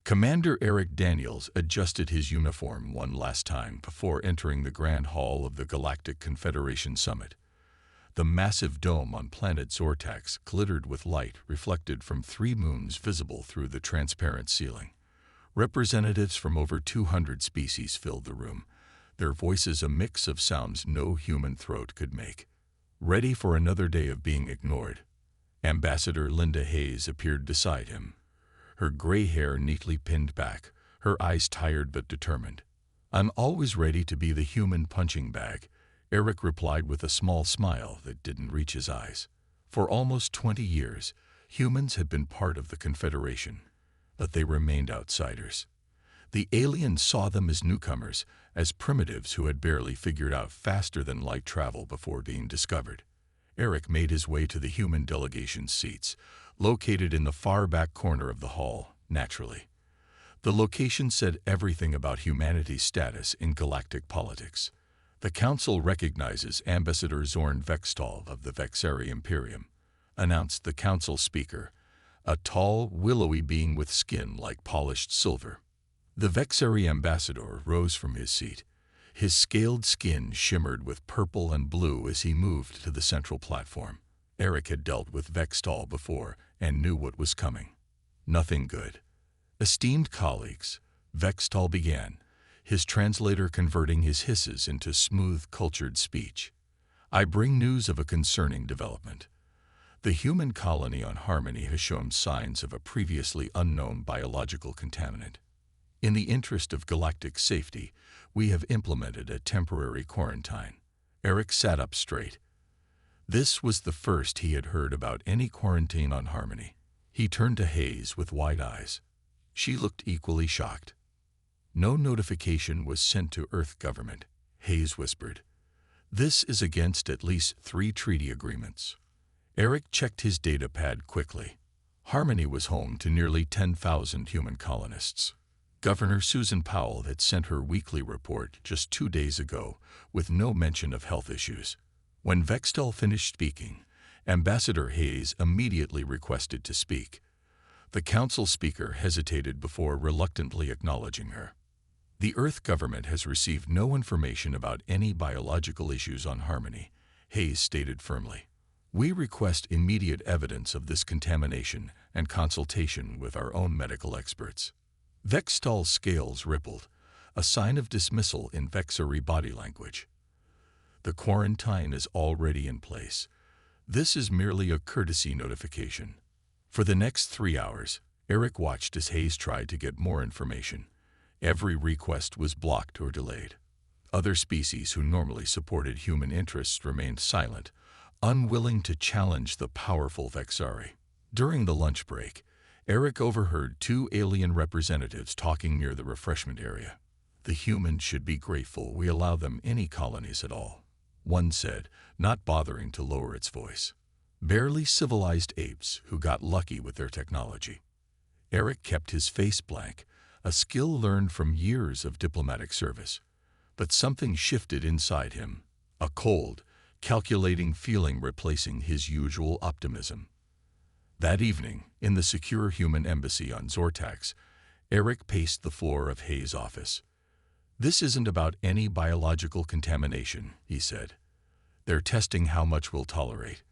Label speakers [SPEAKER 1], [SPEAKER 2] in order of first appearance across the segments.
[SPEAKER 1] Commander Eric Daniels adjusted his uniform one last time before entering the Grand Hall of the Galactic Confederation Summit. The massive dome on planet Zortax glittered with light reflected from 3 moons visible through the transparent ceiling. Representatives from over 200 species filled the room, their voices a mix of sounds no human throat could make. Ready for another day of being ignored, Ambassador Linda Hayes appeared beside him, her gray hair neatly pinned back, her eyes tired but determined. "I'm always ready to be the human punching bag," Eric replied with a small smile that didn't reach his eyes. For almost 20 years, humans had been part of the Confederation, but they remained outsiders. The aliens saw them as newcomers, as primitives who had barely figured out faster-than-light travel before being discovered. Eric made his way to the human delegation's seats, located in the far back corner of the hall, naturally. The location said everything about humanity's status in galactic politics. "The Council recognizes Ambassador Zorn Vextal of the Vexari Imperium," announced the Council speaker, a tall, willowy being with skin like polished silver. The Vexari ambassador rose from his seat. His scaled skin shimmered with purple and blue as he moved to the central platform. Eric had dealt with Vextal before and knew what was coming. Nothing good. "Esteemed colleagues," Vextal began, his translator converting his hisses into smooth, cultured speech. "I bring news of a concerning development. The human colony on Harmony has shown signs of a previously unknown biological contaminant. In the interest of galactic safety, we have implemented a temporary quarantine." Eric sat up straight. This was the first he had heard about any quarantine on Harmony. He turned to Hayes with wide eyes. She looked equally shocked. "No notification was sent to Earth government," Hayes whispered. "This is against at least 3 treaty agreements." Eric checked his data pad quickly. Harmony was home to nearly 10,000 human colonists. Governor Susan Powell had sent her weekly report just 2 days ago, with no mention of health issues. When Vextal finished speaking, Ambassador Hayes immediately requested to speak. The council speaker hesitated before reluctantly acknowledging her. "The Earth government has received no information about any biological issues on Harmony," Hayes stated firmly. "We request immediate evidence of this contamination and consultation with our own medical experts." Vextal's scales rippled, a sign of dismissal in Vexari body language. "The quarantine is already in place. This is merely a courtesy notification." For the next 3 hours, Eric watched as Hayes tried to get more information. Every request was blocked or delayed. Other species who normally supported human interests remained silent, unwilling to challenge the powerful Vexari. During the lunch break, Eric overheard 2 alien representatives talking near the refreshment area. "The humans should be grateful we allow them any colonies at all," one said, not bothering to lower its voice. "Barely civilized apes who got lucky with their technology." Eric kept his face blank, a skill learned from years of diplomatic service. But something shifted inside him, a cold, calculating feeling replacing his usual optimism. That evening, in the secure human embassy on Zortax, Eric paced the floor of Hayes' office. "This isn't about any biological contamination," he said. "They're testing how much we'll tolerate.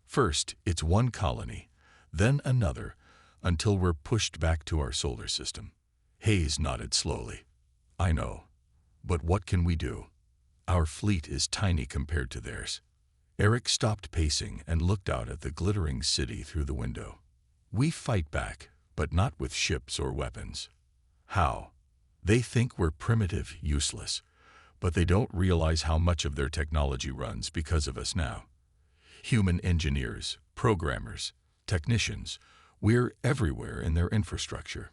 [SPEAKER 1] First, it's one colony, then another, until we're pushed back to our solar system." Hayes nodded slowly. "I know. But what can we do? Our fleet is tiny compared to theirs." Eric stopped pacing and looked out at the glittering city through the window. "We fight back, but not with ships or weapons." "How?" "They think we're primitive, useless, but they don't realize how much of their technology runs because of us now. Human engineers, programmers, technicians, we're everywhere in their infrastructure."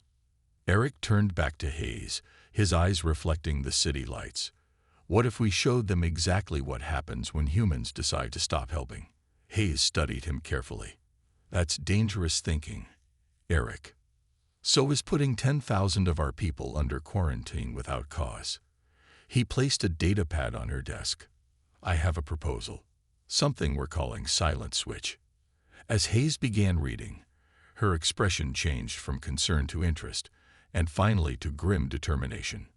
[SPEAKER 1] Eric turned back to Hayes, his eyes reflecting the city lights. "What if we showed them exactly what happens when humans decide to stop helping?" Hayes studied him carefully. "That's dangerous thinking, Eric. So is putting 10,000 of our people under quarantine without cause." He placed a data pad on her desk. "I have a proposal. Something we're calling Silent Switch." As Hayes began reading, her expression changed from concern to interest, and finally to grim determination.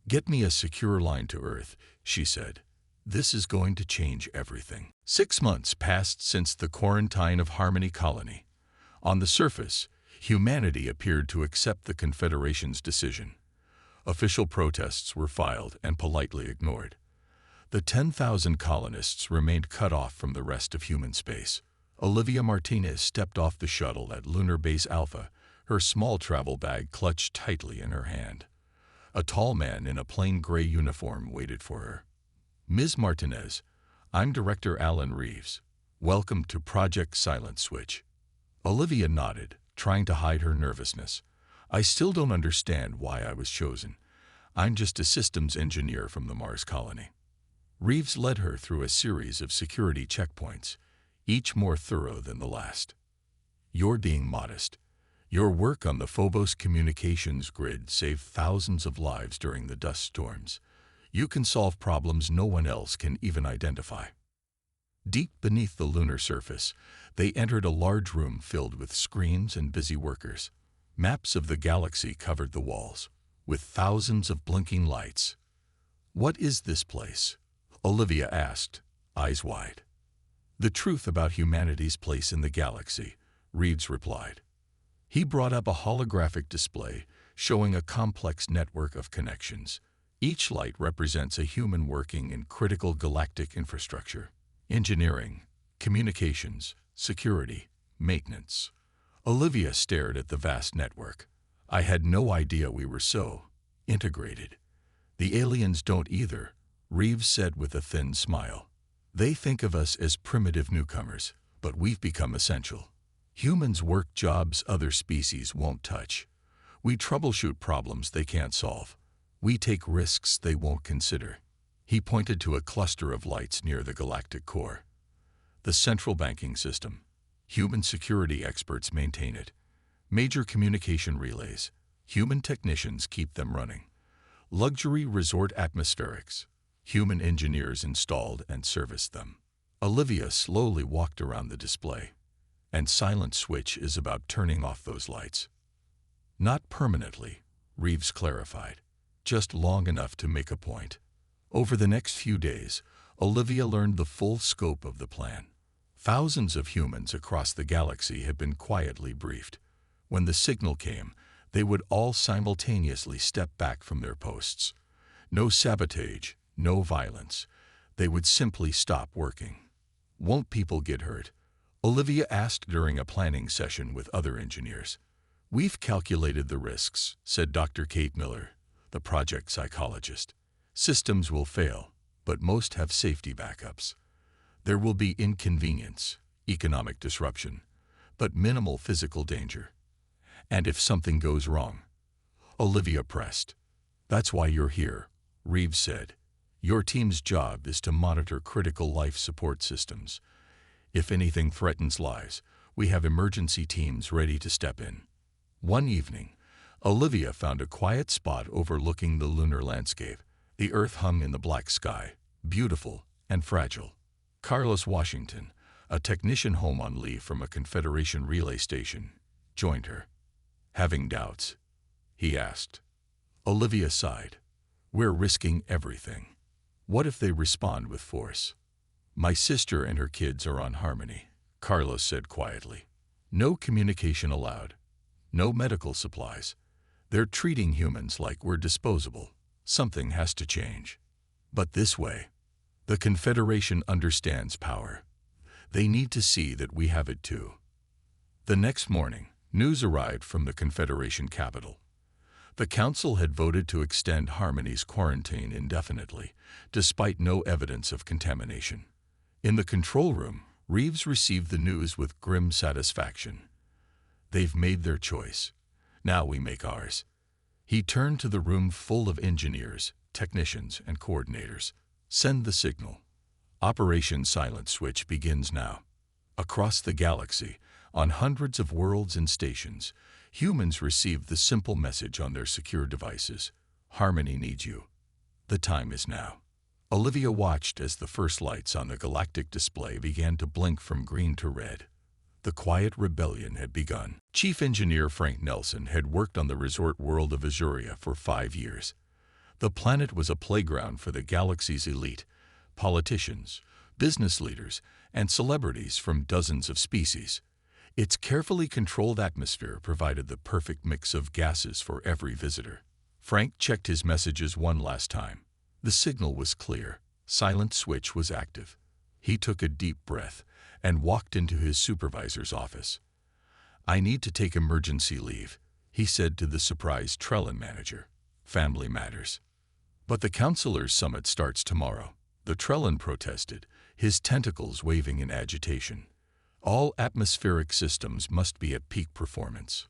[SPEAKER 1] "Get me a secure line to Earth," she said. "This is going to change everything." 6 months passed since the quarantine of Harmony Colony. On the surface, humanity appeared to accept the Confederation's decision. Official protests were filed and politely ignored. The 10,000 colonists remained cut off from the rest of human space. Olivia Martinez stepped off the shuttle at Lunar Base Alpha, her small travel bag clutched tightly in her hand. A tall man in a plain gray uniform waited for her. "Ms. Martinez, I'm Director Alan Reeves. Welcome to Project Silent Switch." Olivia nodded, trying to hide her nervousness. "I still don't understand why I was chosen. I'm just a systems engineer from the Mars colony." Reeves led her through a series of security checkpoints, each more thorough than the last. "You're being modest. Your work on the Phobos communications grid saved thousands of lives during the dust storms. You can solve problems no one else can even identify." Deep beneath the lunar surface, they entered a large room filled with screens and busy workers. Maps of the galaxy covered the walls, with thousands of blinking lights. "What is this place?" Olivia asked, eyes wide. "The truth about humanity's place in the galaxy," Reeves replied. He brought up a holographic display showing a complex network of connections. Each light represents a human working in critical galactic infrastructure: engineering, communications, security, maintenance. Olivia stared at the vast network. "I had no idea we were so integrated." "The aliens don't either," Reeves said with a thin smile. "They think of us as primitive newcomers, but we've become essential. Humans work jobs other species won't touch. We troubleshoot problems they can't solve. We take risks they won't consider." He pointed to a cluster of lights near the galactic core. "The central banking system. Human security experts maintain it. Major communication relays. Human technicians keep them running. Luxury resort atmospherics. Human engineers installed and serviced them." Olivia slowly walked around the display. "And Silent Switch is about turning off those lights." "Not permanently," Reeves clarified. "Just long enough to make a point." Over the next few days, Olivia learned the full scope of the plan. Thousands of humans across the galaxy had been quietly briefed. When the signal came, they would all simultaneously step back from their posts. No sabotage, no violence. They would simply stop working. "Won't people get hurt?" Olivia asked during a planning session with other engineers. "We've calculated the risks," said Dr. Kate Miller, the project psychologist. "Systems will fail, but most have safety backups. There will be inconvenience, economic disruption, but minimal physical danger. And if something goes wrong," Olivia pressed. "That's why you're here," Reeves said. "Your team's job is to monitor critical life support systems. If anything threatens lives, we have emergency teams ready to step in." One evening, Olivia found a quiet spot overlooking the lunar landscape. The Earth hung in the black sky, beautiful and fragile. Carlos Washington, a technician home on leave from a Confederation relay station, joined her. "Having doubts?" he asked. Olivia sighed. "We're risking everything. What if they respond with force?" "My sister and her kids are on Harmony," Carlos said quietly. "No communication allowed. No medical supplies. They're treating humans like we're disposable. Something has to change. But this way. The Confederation understands power. They need to see that we have it too." The next morning, news arrived from the Confederation capital. The Council had voted to extend Harmony's quarantine indefinitely, despite no evidence of contamination. In the control room, Reeves received the news with grim satisfaction. "They've made their choice. Now we make ours." He turned to the room full of engineers, technicians, and coordinators. "Send the signal. Operation Silent Switch begins now." Across the galaxy, on hundreds of worlds and stations, humans received the simple message on their secure devices: "Harmony needs you. The time is now." Olivia watched as the first lights on the galactic display began to blink from green to red. The quiet rebellion had begun. Chief Engineer Frank Nelson had worked on the resort world of Azuria for 5 years. The planet was a playground for the galaxy's elite, politicians, business leaders, and celebrities from dozens of species. Its carefully controlled atmosphere provided the perfect mix of gases for every visitor. Frank checked his messages one last time. The signal was clear. Silent switch was active. He took a deep breath and walked into his supervisor's office. "I need to take emergency leave," he said to the surprised Trellin manager. "Family matters." "But the counselors' summit starts tomorrow," the Trellin protested, his tentacles waving in agitation. "All atmospheric systems must be at peak performance."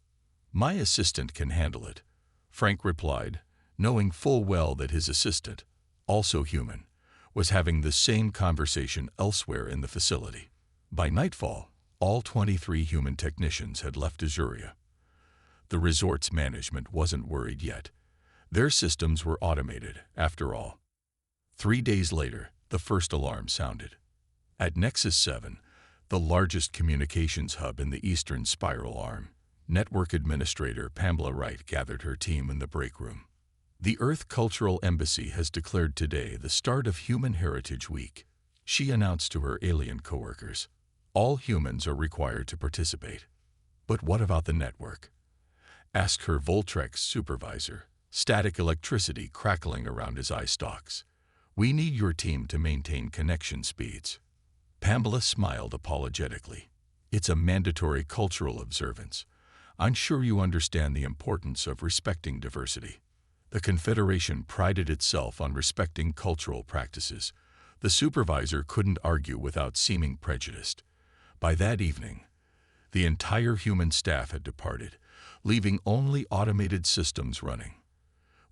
[SPEAKER 1] "My assistant can handle it," Frank replied, knowing full well that his assistant, also human, was having the same conversation elsewhere in the facility. By nightfall, all 23 human technicians had left Azuria. The resort's management wasn't worried yet. Their systems were automated, after all. 3 days later, the first alarm sounded. At Nexus 7, the largest communications hub in the Eastern Spiral Arm, Network Administrator Pamela Wright gathered her team in the break room. "The Earth Cultural Embassy has declared today the start of Human Heritage Week," she announced to her alien coworkers. "All humans are required to participate." "But what about the network?" asked her Voltrex supervisor, static electricity crackling around his eye stalks. "We need your team to maintain connection speeds." Pamela smiled apologetically. "It's a mandatory cultural observance. I'm sure you understand the importance of respecting diversity." The Confederation prided itself on respecting cultural practices. The supervisor couldn't argue without seeming prejudiced. By that evening, the entire human staff had departed, leaving only automated systems running.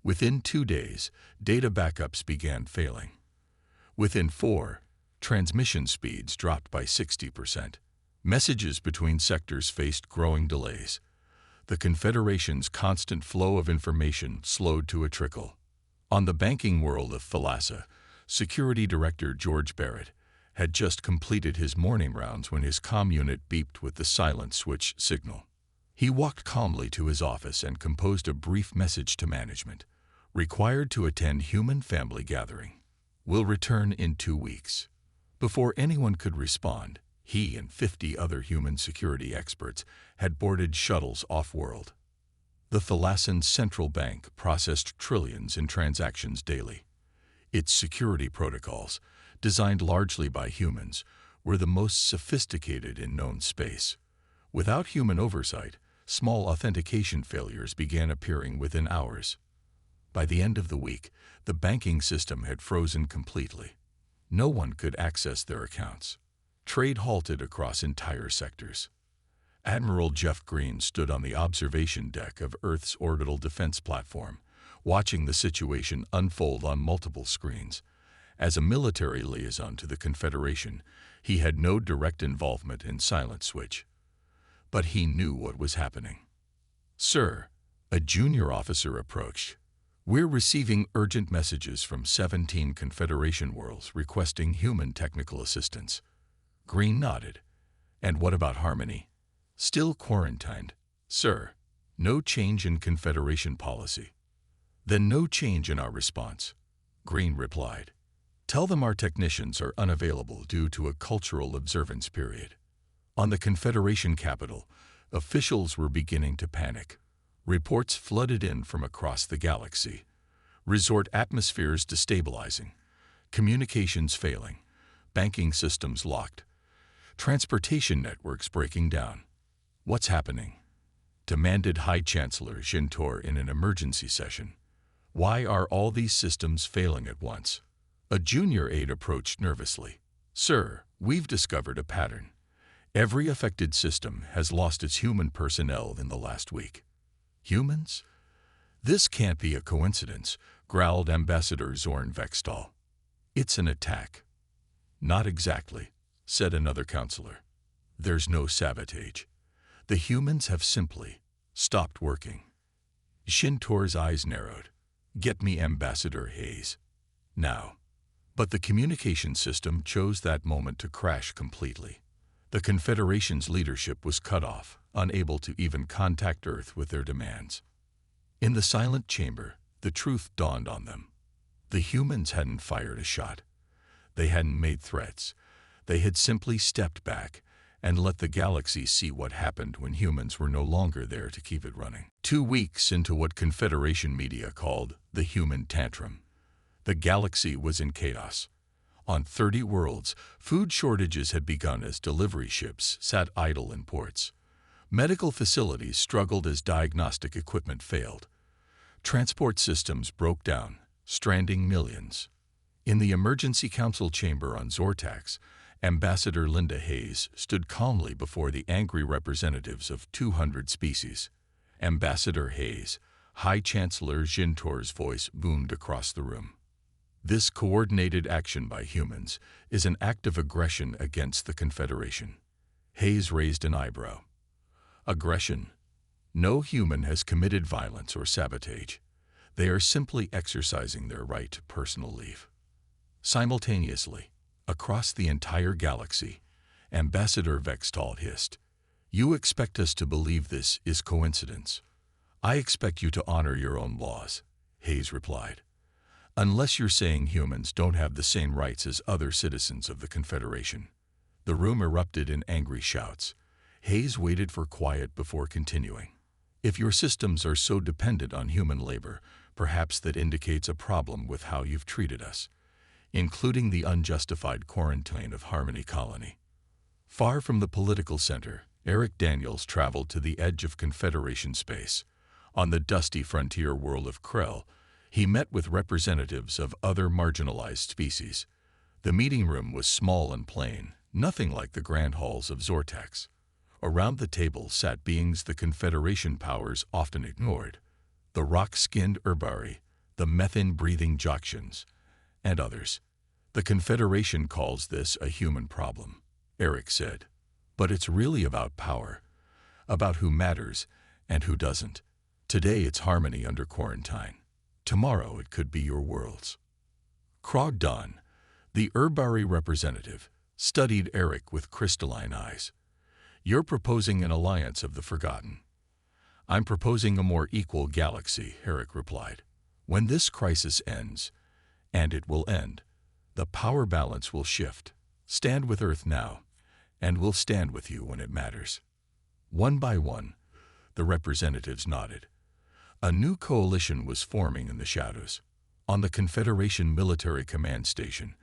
[SPEAKER 1] Within 2 days, data backups began failing. Within 4, transmission speeds dropped by 60%. Messages between sectors faced growing delays. The Confederation's constant flow of information slowed to a trickle. On the banking world of Thalassa, Security Director George Barrett had just completed his morning rounds when his comm unit beeped with the silent switch signal. He walked calmly to his office and composed a brief message to management. "Required to attend human family gathering. Will return in 2 weeks." Before anyone could respond, he and 50 other human security experts had boarded shuttles off-world. The Thalassan Central Bank processed trillions in transactions daily. Its security protocols, designed largely by humans, were the most sophisticated in known space. Without human oversight, small authentication failures began appearing within hours. By the end of the week, the banking system had frozen completely. No one could access their accounts. Trade halted across entire sectors. Admiral Jeff Green stood on the observation deck of Earth's orbital defense platform, watching the situation unfold on multiple screens. As a military liaison to the Confederation, he had no direct involvement in Silent Switch. But he knew what was happening. "Sir," a junior officer approached. "We're receiving urgent messages from 17 Confederation worlds requesting human technical assistance." Green nodded. "And what about Harmony?" "Still quarantined, sir. No change in Confederation policy." "Then no change in our response," Green replied. "Tell them our technicians are unavailable due to a cultural observance period." On the Confederation capital, officials were beginning to panic. Reports flooded in from across the galaxy. Resort atmospheres destabilizing, communications failing, banking systems locked, transportation networks breaking down. "What's happening?" demanded High Chancellor Jintor in an emergency session. "Why are all these systems failing at once?" A junior aide approached nervously. "Sir, we've discovered a pattern. Every affected system has lost its human personnel in the last week." "Humans? This can't be a coincidence," growled Ambassador Zorn Vextal. "It's an attack." "Not exactly," said another counselor. "There's no sabotage. The humans have simply stopped working." Shintor's eyes narrowed. "Get me Ambassador Hayes. Now." But the communication system chose that moment to crash completely. The Confederation's leadership was cut off, unable to even contact Earth with their demands. In the silent chamber, the truth dawned on them. The humans hadn't fired a shot. They hadn't made threats. They had simply stepped back and let the galaxy see what happened when humans were no longer there to keep it running. 2 weeks into what Confederation media called the human tantrum, the galaxy was in chaos. On 30 worlds, food shortages had begun as delivery ships sat idle in ports. Medical facilities struggled as diagnostic equipment failed. Transport systems broke down, stranding millions. In the Emergency Council chamber on Zortax, Ambassador Linda Hayes stood calmly before the angry representatives of 200 species. Ambassador Hayes, High Chancellor Jintor's voice boomed across the room. This coordinated action by humans is an act of aggression against the Confederation. Hayes raised an eyebrow. Aggression? No human has committed violence or sabotage. They are simply exercising their right to personal leave. Simultaneously, across the entire galaxy, Ambassador Vextal hissed, "You expect us to believe this is coincidence? I expect you to honor your own laws," Hayes replied. "Unless you're saying humans don't have the same rights as other citizens of the Confederation." The room erupted in angry shouts. Hayes waited for quiet before continuing. "If your systems are so dependent on human labor, perhaps that indicates a problem with how you've treated us, including the unjustified quarantine of Harmony Colony." Far from the political center, Eric Daniels traveled to the edge of Confederation space. On the dusty frontier world of Krell, he met with representatives of other marginalized species. The meeting room was small and plain, nothing like the grand halls of Zortax. Around the table sat beings the Confederation powers often ignored: the rock-skinned Urbari, the methane-breathing Jokshians, and others. "The Confederation calls this a human problem," Eric said. "But it's really about power, about who matters and who doesn't. Today it's Harmony under quarantine. Tomorrow it could be your worlds." Krogdan, the Urbari representative, studied Eric with crystalline eyes. "You're proposing an alliance of the forgotten." "I'm proposing a more equal galaxy," Eric replied. "When this crisis ends, and it will end, the power balance will shift. Stand with Earth now, and we'll stand with you when it matters." One by one, the representatives nodded. A new coalition was forming in the shadows. On the Confederation Military Command Station,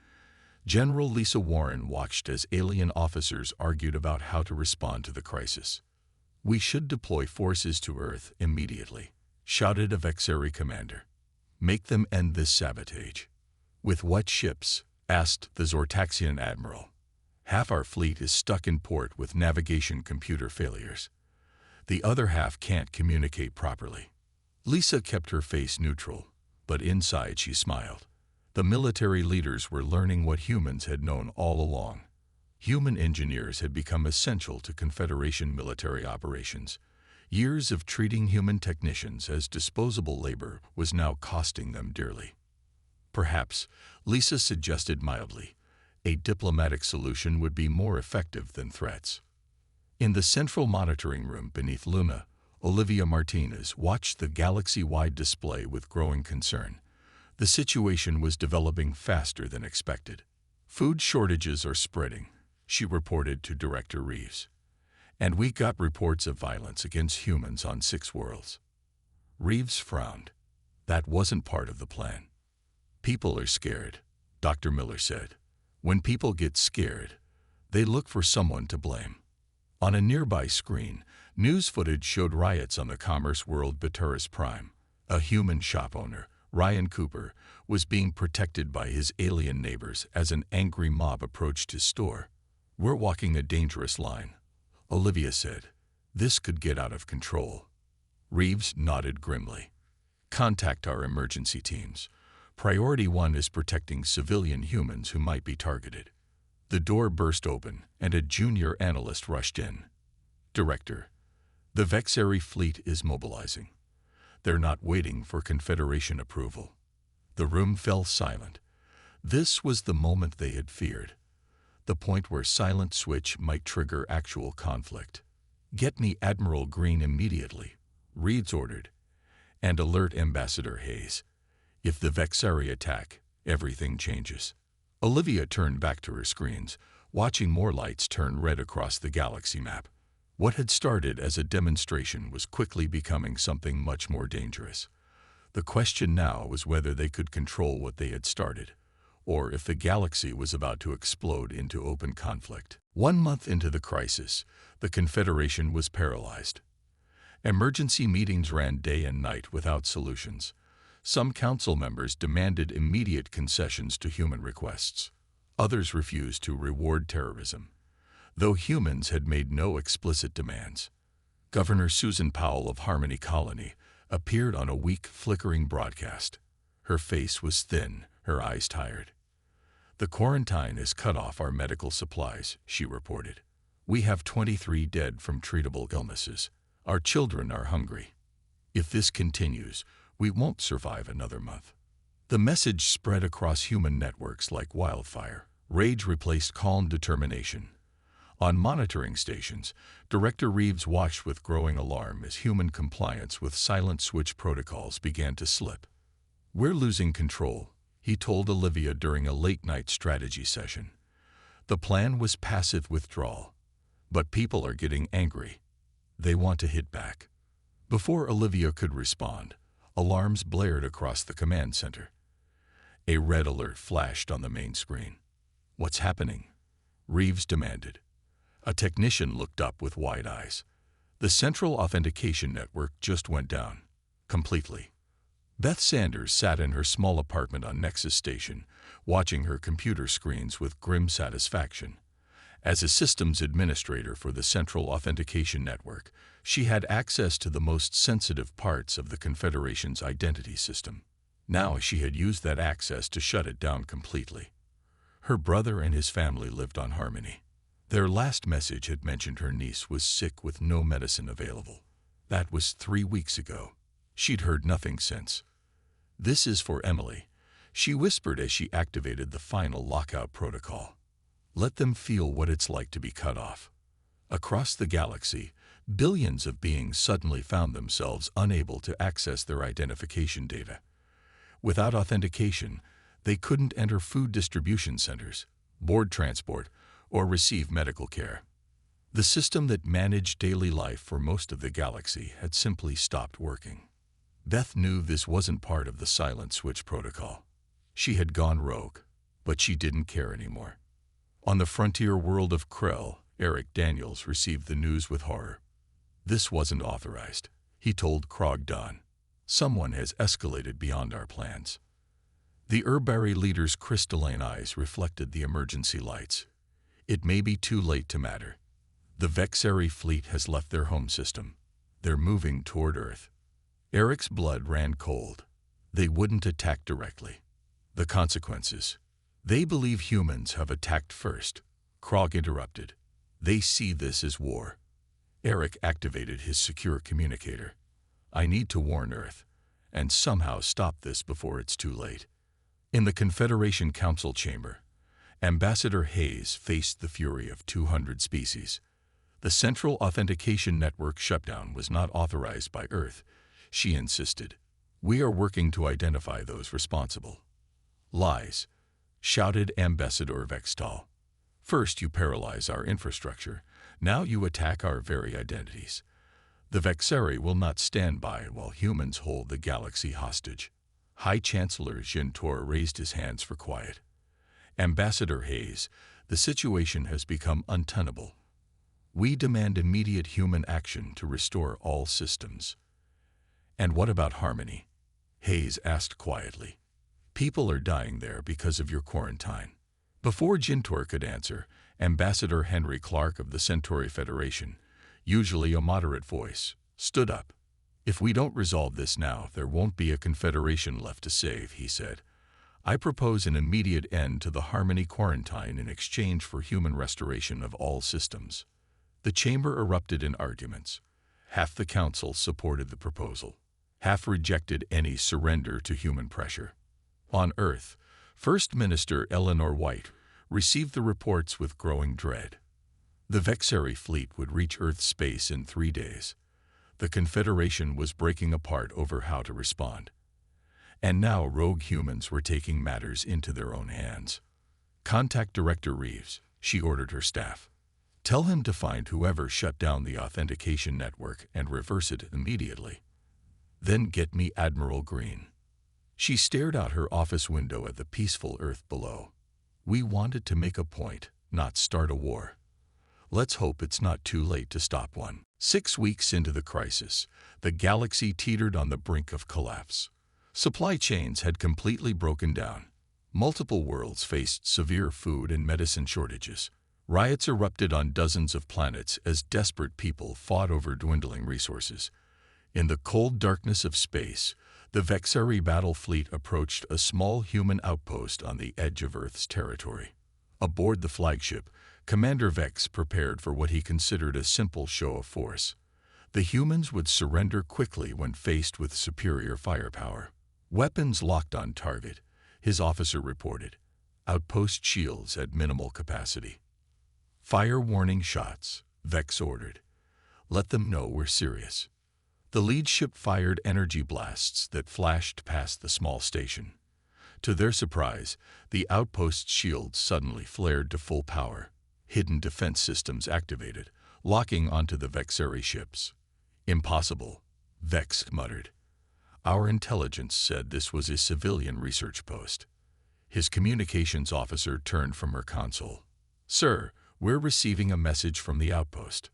[SPEAKER 1] General Lisa Warren watched as alien officers argued about how to respond to the crisis. "We should deploy forces to Earth immediately," shouted a Vexeri commander. "Make them end this sabotage." "With what ships?" asked the Zortaxian admiral. "Half our fleet is stuck in port with navigation computer failures. The other half can't communicate properly." Lisa kept her face neutral, but inside she smiled. The military leaders were learning what humans had known all along. Human engineers had become essential to Confederation military operations. Years of treating human technicians as disposable labor was now costing them dearly. "Perhaps," Lisa suggested mildly, "a diplomatic solution would be more effective than threats." In the central monitoring room beneath Luna, Olivia Martinez watched the galaxy-wide display with growing concern. The situation was developing faster than expected. "Food shortages are spreading," she reported to Director Reeves. "And we got reports of violence against humans on 6 worlds." Reeves frowned. "That wasn't part of the plan." "People are scared," Dr. Miller said. "When people get scared, they look for someone to blame." On a nearby screen, news footage showed riots on the commerce world Baturus Prime. A human shop owner, Ryan Cooper, was being protected by his alien neighbors as an angry mob approached his store. "We're walking a dangerous line," Olivia said. "This could get out of control." Reeves nodded grimly. "Contact our emergency teams. Priority 1 is protecting civilian humans who might be targeted." The door burst open, and a junior analyst rushed in. "Director, the Vexeri fleet is mobilizing. They're not waiting for Confederation approval." The room fell silent. This was the moment they had feared. the point where silent switch might trigger actual conflict. "Get me Admiral Green immediately," Reeves ordered, "and alert Ambassador Hayes. If the Vexari attack, everything changes." Olivia turned back to her screens, watching more lights turn red across the galaxy map. What had started as a demonstration was quickly becoming something much more dangerous. The question now was whether they could control what they had started, or if the galaxy was about to explode into open conflict. 1 month into the crisis, the Confederation was paralyzed. Emergency meetings ran day and night without solutions. Some council members demanded immediate concessions to human requests. Others refused to reward terrorism, though humans had made no explicit demands. Governor Susan Powell of Harmony Colony appeared on a weak, flickering broadcast. Her face was thin, her eyes tired. "The quarantine has cut off our medical supplies," she reported. "We have 23 dead from treatable illnesses. Our children are hungry. If this continues, we won't survive another month." The message spread across human networks like wildfire. Rage replaced calm determination. On monitoring stations, Director Reeves watched with growing alarm as human compliance with silent switch protocols began to slip. "We're losing control," he told Olivia during a late-night strategy session. "The plan was passive withdrawal, but people are getting angry. They want to hit back." Before Olivia could respond, alarms blared across the command center. A red alert flashed on the main screen. "What's happening?" Reeves demanded. A technician looked up with wide eyes. "The central authentication network just went down. Completely." Beth Sanders sat in her small apartment on Nexus Station, watching her computer screens with grim satisfaction. As a systems administrator for the Central Authentication Network, she had access to the most sensitive parts of the Confederation's identity system. Now she had used that access to shut it down completely. Her brother and his family lived on Harmony. Their last message had mentioned her niece was sick with no medicine available. That was 3 weeks ago. She'd heard nothing since. "This is for Emily," she whispered as she activated the final lockout protocol. "Let them feel what it's like to be cut off." Across the galaxy, billions of beings suddenly found themselves unable to access their identification data. Without authentication, they couldn't enter food distribution centers, board transport, or receive medical care. The system that managed daily life for most of the galaxy had simply stopped working. Beth knew this wasn't part of the silent switch protocol. She had gone rogue, but she didn't care anymore. On the frontier world of Krell, Eric Daniels received the news with horror. "This wasn't authorized," he told Krog Dawn. "Someone has escalated beyond our plans." The Urbari leader's crystalline eyes reflected the emergency lights. "It may be too late to matter. The Vexari fleet has left their home system. They're moving toward Earth." Eric's blood ran cold. They wouldn't attack directly. The consequences. "They believe humans have attacked first," Krog interrupted. "They see this as war." Eric activated his secure communicator. "I need to warn Earth, and somehow stop this before it's too late." In the Confederation Council chamber, Ambassador Hayes faced the fury of 200 species. The Central Authentication Network shutdown was not authorized by Earth, she insisted. "We are working to identify those responsible." "Lies," shouted Ambassador Vextal. "First you paralyze our infrastructure, now you attack our very identities. The Vexari will not stand by while humans hold the galaxy hostage." High Chancellor Jintor raised his hands for quiet. "Ambassador Hayes, the situation has become untenable. We demand immediate human action to restore all systems." "And what about Harmony?" Hayes asked quietly. "People are dying there because of your quarantine." Before Jintor could answer, Ambassador Henry Clark of the Centauri Federation, usually a moderate voice, stood up. "If we don't resolve this now, there won't be a Confederation left to save," he said. "I propose an immediate end to the Harmony quarantine in exchange for human restoration of all systems." The chamber erupted in arguments. Half the council supported the proposal. Half rejected any surrender to human pressure. On Earth, First Minister Eleanor White received the reports with growing dread. The Vexari fleet would reach Earth space in 3 days. The Confederation was breaking apart over how to respond. And now rogue humans were taking matters into their own hands. "Contact Director Reeves," she ordered her staff. "Tell him to find whoever shut down the authentication network and reverse it immediately. Then get me Admiral Green." She stared out her office window at the peaceful Earth below. "We wanted to make a point, not start a war. Let's hope it's not too late to stop one." 6 weeks into the crisis, the galaxy teetered on the brink of collapse. Supply chains had completely broken down. Multiple worlds faced severe food and medicine shortages. Riots erupted on dozens of planets as desperate people fought over dwindling resources. In the cold darkness of space, the Vexari battle fleet approached a small human outpost on the edge of Earth's territory. Aboard the flagship, Commander Vex prepared for what he considered a simple show of force. The humans would surrender quickly when faced with superior firepower. "Weapons locked on target," his officer reported. "Outpost shields at minimal capacity." "Fire warning shots," Vex ordered. "Let them know we're serious." The lead ship fired energy blasts that flashed past the small station. To their surprise, the outpost's shields suddenly flared to full power. Hidden defense systems activated, locking onto the Vexari ships. "Impossible," Vex muttered. "Our intelligence said this was a civilian research post." His communications officer turned from her console. "Sir, we're receiving a message from the outpost."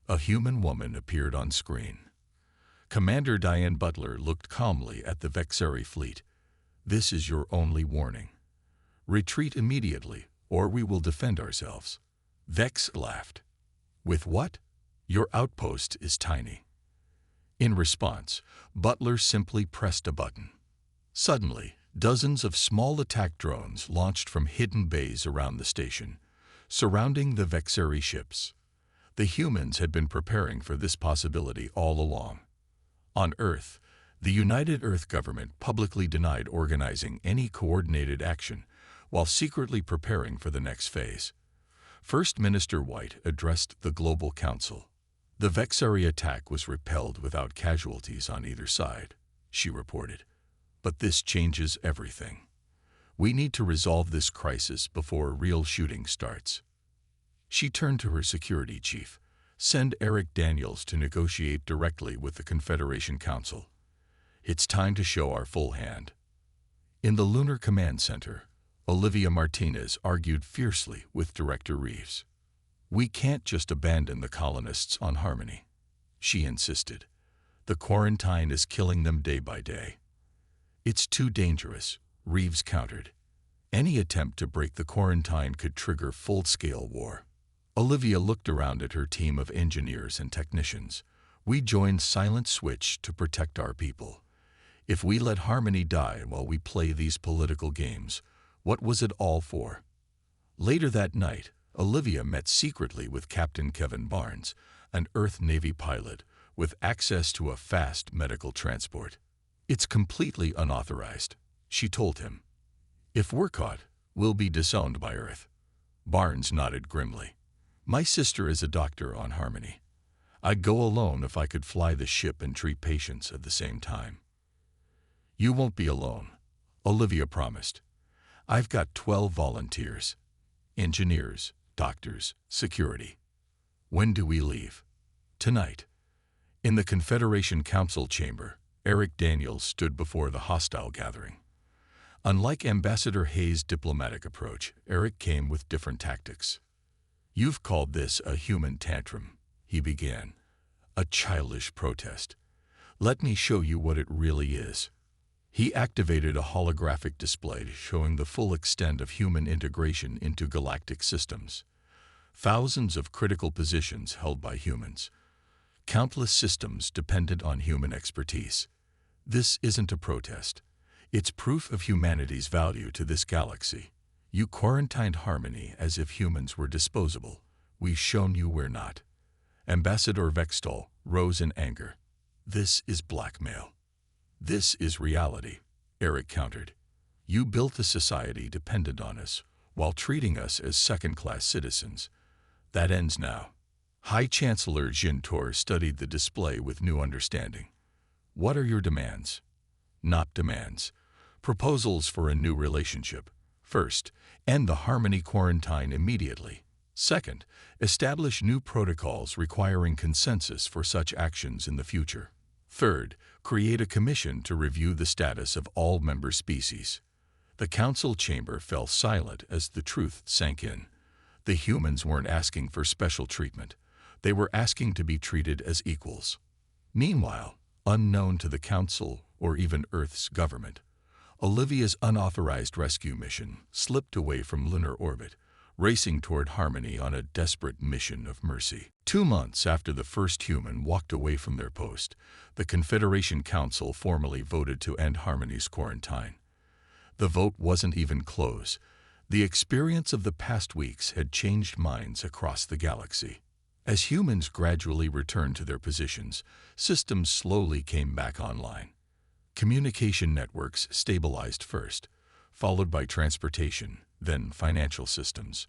[SPEAKER 1] A human woman appeared on screen. Commander Diane Butler looked calmly at the Vexari fleet. "This is your only warning. Retreat immediately, or we will defend ourselves." Vex laughed. "With what? Your outpost is tiny." In response, Butler simply pressed a button. Suddenly, dozens of small attack drones launched from hidden bays around the station, surrounding the Vexari ships. The humans had been preparing for this possibility all along. On Earth, the United Earth government publicly denied organizing any coordinated action while secretly preparing for the next phase. First Minister White addressed the Global Council. "The Vexari attack was repelled without casualties on either side," she reported. "But this changes everything. We need to resolve this crisis before real shooting starts." She turned to her security chief. "Send Eric Daniels to negotiate directly with the Confederation Council. It's time to show our full hand." In the Lunar Command Center, Olivia Martinez argued fiercely with Director Reeves. "We can't just abandon the colonists on Harmony," she insisted. "The quarantine is killing them day by day." "It's too dangerous," Reeves countered. "Any attempt to break the quarantine could trigger full-scale war." Olivia looked around at her team of engineers and technicians. "We joined Silent Switch to protect our people. If we let Harmony die while we play these political games, what was it all for?" Later that night, Olivia met secretly with Captain Kevin Barnes, an Earth Navy pilot with access to a fast medical transport. "It's completely unauthorized," she told him. "If we're caught, we'll be disowned by Earth." Barnes nodded grimly. "My sister is a doctor on Harmony. I'd go alone if I could fly the ship and treat patients at the same time." "You won't be alone," Olivia promised. "I've got 12 volunteers. Engineers, doctors, security. When do we leave?" "Tonight." In the Confederation Council chamber, Eric Daniels stood before the hostile gathering. Unlike Ambassador Hayes' diplomatic approach, Eric came with different tactics. "You've called this a human tantrum," he began. "A childish protest. Let me show you what it really is." He activated a holographic display showing the full extent of human integration into galactic systems. Thousands of critical positions held by humans. Countless systems dependent on human expertise. This isn't a protest. It's proof of humanity's value to this galaxy. You quarantined Harmony as if humans were disposable. We've shown you we're not. Ambassador Vextol rose in anger. "This is blackmail." "This is reality," Eric countered. "You built a society dependent on us, while treating us as second-class citizens. That ends now. High Chancellor Jintor studied the display with new understanding. What are your demands? Not demands. Proposals for a new relationship. First, end the Harmony quarantine immediately. Second, establish new protocols requiring consensus for such actions in the future. Third, create a commission to review the status of all member species. The council chamber fell silent as the truth sank in. The humans weren't asking for special treatment. They were asking to be treated as equals. Meanwhile, unknown to the council or even Earth's government, Olivia's unauthorized rescue mission slipped away from lunar orbit, racing toward Harmony on a desperate mission of mercy. 2 months after the first human walked away from their post, the Confederation Council formally voted to end Harmony's quarantine. The vote wasn't even close. The experience of the past weeks had changed minds across the galaxy. As humans gradually returned to their positions, systems slowly came back online. Communication networks stabilized first, followed by transportation, then financial systems.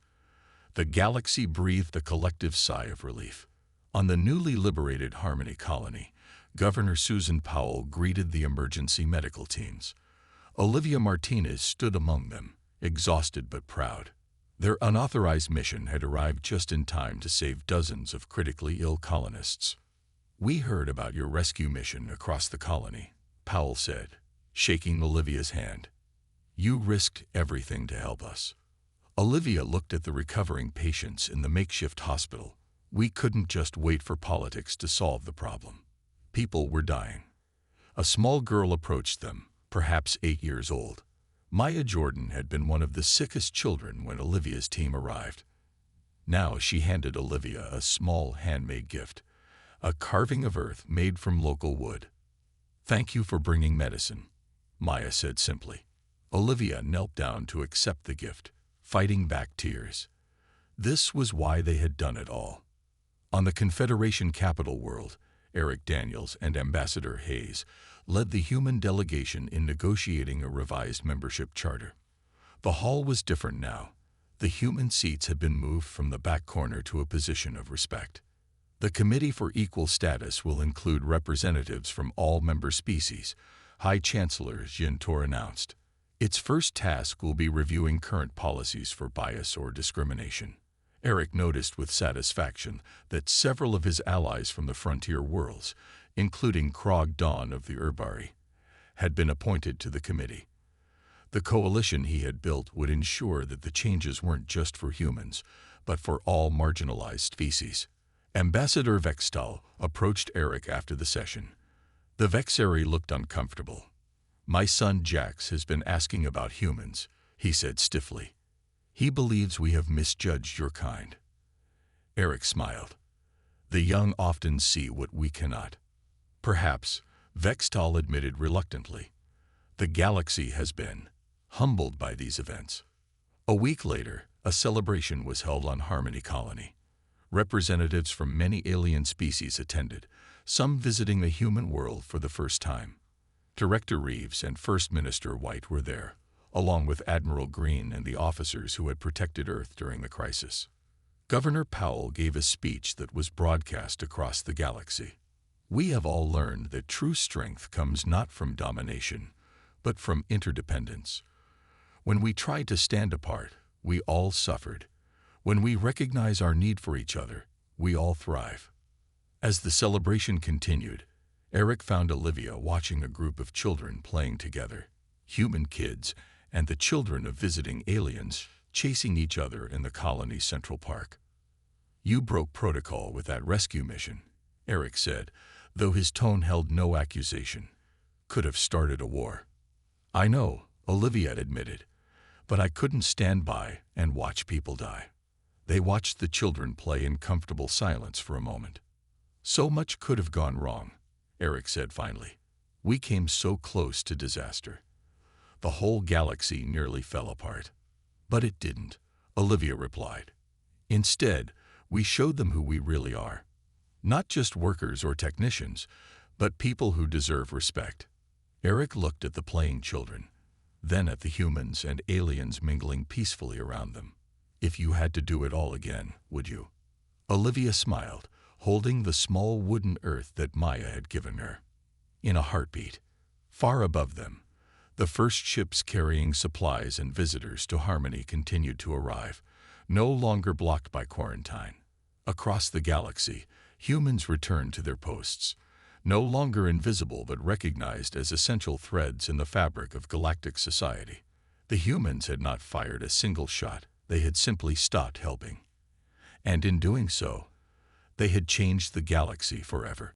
[SPEAKER 1] The galaxy breathed a collective sigh of relief. On the newly liberated Harmony colony, Governor Susan Powell greeted the emergency medical teams. Olivia Martinez stood among them, exhausted but proud. Their unauthorized mission had arrived just in time to save dozens of critically ill colonists. "We heard about your rescue mission across the colony," Powell said, shaking Olivia's hand. "You risked everything to help us." Olivia looked at the recovering patients in the makeshift hospital. "We couldn't just wait for politics to solve the problem. People were dying." A small girl approached them, perhaps 8 years old. Maya Jordan had been one of the sickest children when Olivia's team arrived. Now she handed Olivia a small handmade gift, a carving of earth made from local wood. "Thank you for bringing medicine," Maya said simply. Olivia knelt down to accept the gift, fighting back tears. This was why they had done it all. On the Confederation capital world, Eric Daniels and Ambassador Hayes led the human delegation in negotiating a revised membership charter. The hall was different now. The human seats had been moved from the back corner to a position of respect. The Committee for Equal Status will include representatives from all member species, High Chancellor Jintor announced. Its first task will be reviewing current policies for bias or discrimination. Eric noticed with satisfaction that several of his allies from the frontier worlds, including Krog Dawn of the Urbari, had been appointed to the committee. The coalition he had built would ensure that the changes weren't just for humans, but for all marginalized species. Ambassador Vextal approached Eric after the session. The Vexari looked uncomfortable. "My son Jax has been asking about humans," he said stiffly. "He believes we have misjudged your kind." Eric smiled. "The young often see what we cannot." "Perhaps," Vextal admitted reluctantly. "The galaxy has been humbled by these events." A week later, a celebration was held on Harmony Colony. Representatives from many alien species attended, some visiting the human world for the first time. Director Reeves and First Minister White were there, along with Admiral Green and the officers who had protected Earth during the crisis. Governor Powell gave a speech that was broadcast across the galaxy. "We have all learned that true strength comes not from domination, but from interdependence. When we tried to stand apart, we all suffered. When we recognize our need for each other, we all thrive." As the celebration continued, Eric found Olivia watching a group of children playing together, human kids and the children of visiting aliens chasing each other in the colony's Central Park. "You broke protocol with that rescue mission," Eric said, though his tone held no accusation. "Could have started a war." "I know," Olivia admitted, "but I couldn't stand by and watch people die." They watched the children play in comfortable silence for a moment. "So much could have gone wrong," Eric said finally. "We came so close to disaster. The whole galaxy nearly fell apart." "But it didn't," Olivia replied. "Instead, we showed them who we really are. Not just workers or technicians, but people who deserve respect." Eric looked at the playing children. then at the humans and aliens mingling peacefully around them. If you had to do it all again, would you? Olivia smiled, holding the small wooden earth that Maya had given her. In a heartbeat. Far above them, the first ships carrying supplies and visitors to Harmony continued to arrive, no longer blocked by quarantine. Across the galaxy, humans returned to their posts, no longer invisible but recognized as essential threads in the fabric of galactic society. The humans had not fired a single shot, they had simply stopped helping. And in doing so, they had changed the galaxy forever.